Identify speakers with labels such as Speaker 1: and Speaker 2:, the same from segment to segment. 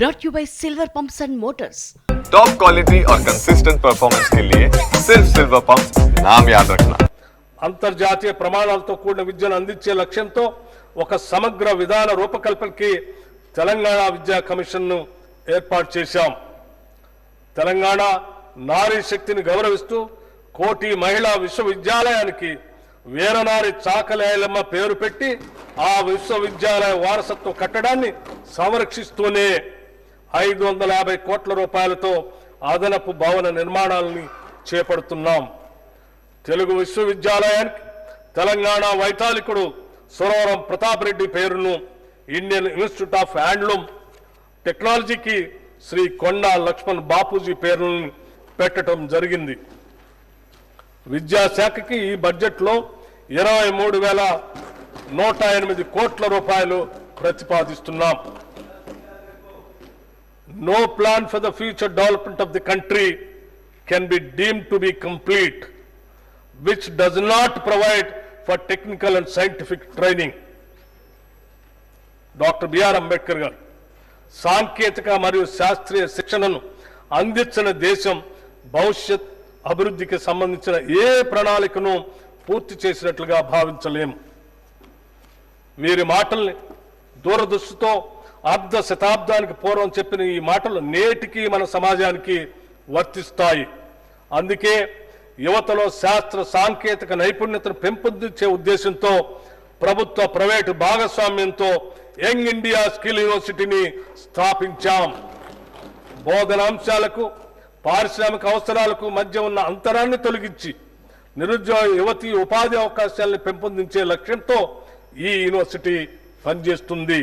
Speaker 1: brought you by Silver Pumps and Motors.
Speaker 2: Top quality और consistent performance के लिए सिर्फ सिल्वर पंप्स नाम याद रखना।
Speaker 3: అంతర్జాతీయ ప్రమాణాలతో కూడిన విద్యను అందించే లక్ష్యంతో ఒక సమగ్ర విధాన రూపకల్పనకి తెలంగాణ విద్యా కమిషన్ను ఏర్పాటు చేశాం. తెలంగాణ నారీ శక్తిని గౌరవిస్తూ కోటి మహిళా విశ్వవిద్యాలయానికి వీరనారి చాకలి ఐలమ్మ పేరు పెట్టి ఆ విశ్వవిద్యాలయ వారసత్వ కట్టడాన్ని సంరక్షిస్తూనే 550 కోట్ల రూపాయలతో అదనపు భవన నిర్మాణాలని చేపడుతున్నాం. తెలుగు విశ్వవిద్యాలయానికి తెలంగాణ వైతాళికుడు సురవరం ప్రతాప్ రెడ్డి పేరును ఇండియన్ ఇన్స్టిట్యూట్ ఆఫ్ హ్యాండ్లూమ్ టెక్నాలజీకి శ్రీ కొండా లక్ష్మణ్ బాపూజీ పేరును పెట్టడం జరిగింది. విద్యాశాఖకి ఈ బడ్జెట్లో 23,108 కోట్ల రూపాయలు ప్రతిపాదిస్తున్నాం. No plan for the future development of the country can be deemed to be complete which does not provide for technical and scientific training. Doctor BR Ambedkar garu సాంకేతిక మరియు శాస్త్రీయ శిక్షణను అందించిన దేశం భవిష్యత్ అభివృద్ధికి సంబంధించిన ఏ ప్రణాళికను పూర్తి చేసినట్లుగా భావించలేము. వీరి మాటల్ని దూరదృష్టితో అర్ధ శతాబ్దానికి పూర్వం చెప్పిన ఈ మాటలు నేటికి మన సమాజానికి వర్తిస్తాయి. అందుకే యువతలో శాస్త్ర సాంకేతిక నైపుణ్యతను పెంపొందించే ఉద్దేశంతో ప్రభుత్వ ప్రైవేటు భాగస్వామ్యంతో యంగ్ ఇండియా స్కిల్ యూనివర్సిటీని స్థాపించాం. బోధనాంశాలకు పారిశ్రామిక అవసరాలకు మధ్య ఉన్న అంతరాన్ని తొలగించి నిరుద్యోగ యువతి ఉపాధి అవకాశాలను పెంపొందించే లక్ష్యంతో ఈ యూనివర్సిటీ పనిచేస్తుంది.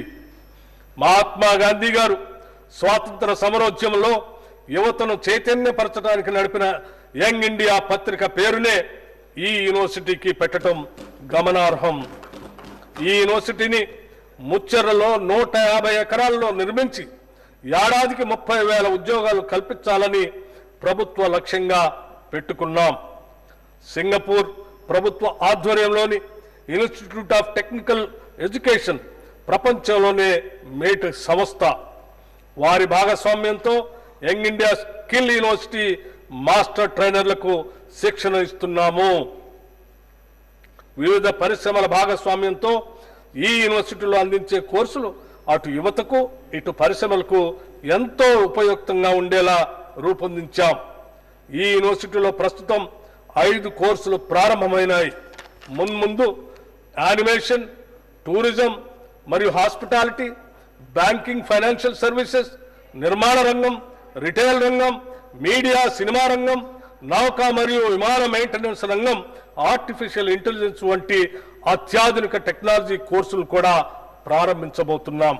Speaker 3: మహాత్మా గాంధీ గారు స్వాతంత్ర సమరోద్యమంలో యువతను చైతన్యపరచడానికి నడిపిన యంగ్ ఇండియా పత్రిక పేరునే ఈ యూనివర్సిటీకి పెట్టడం గమనార్హం. ఈ యూనివర్సిటీని ముచ్చెర్లలో 150 ఎకరాల్లో నిర్మించి ఏడాదికి 30,000 ఉద్యోగాలు కల్పించాలని ప్రభుత్వ లక్ష్యంగా పెట్టుకున్నాం. సింగపూర్ ప్రభుత్వ ఆధ్వర్యంలోని ఇన్స్టిట్యూట్ ఆఫ్ టెక్నికల్ ఎడ్యుకేషన్ ప్రపంచంలోనే మేటి సంస్థ. వారి భాగస్వామ్యంతో young India skill university master ట్రైనర్లకు శిక్షణ ఇస్తున్నాము. వివిధ పరిశ్రమల భాగస్వామ్యంతో ఈ యూనివర్సిటీలో అందించే కోర్సులు అటు యువతకు ఇటు పరిశ్రమలకు ఎంతో ఉపయుక్తంగా ఉండేలా రూపొందించాం. ఈ యూనివర్సిటీలో ప్రస్తుతం 5 కోర్సులు ప్రారంభమైనాయి. మున్ముందు యానిమేషన్, టూరిజం మరియు హాస్పిటాలిటీ, బ్యాంకింగ్, ఫైనాన్షియల్ సర్వీసెస్, నిర్మాణ రంగం, రిటైల్ రంగం, మీడియా, సినిమా రంగం, నౌక మరియు విమాన మెయింటెనెన్స్ రంగం, ఆర్టిఫిషియల్ ఇంటెలిజెన్స్ వంటి అత్యాధునిక టెక్నాలజీ కోర్సులు కూడా ప్రారంభించబోతున్నాం.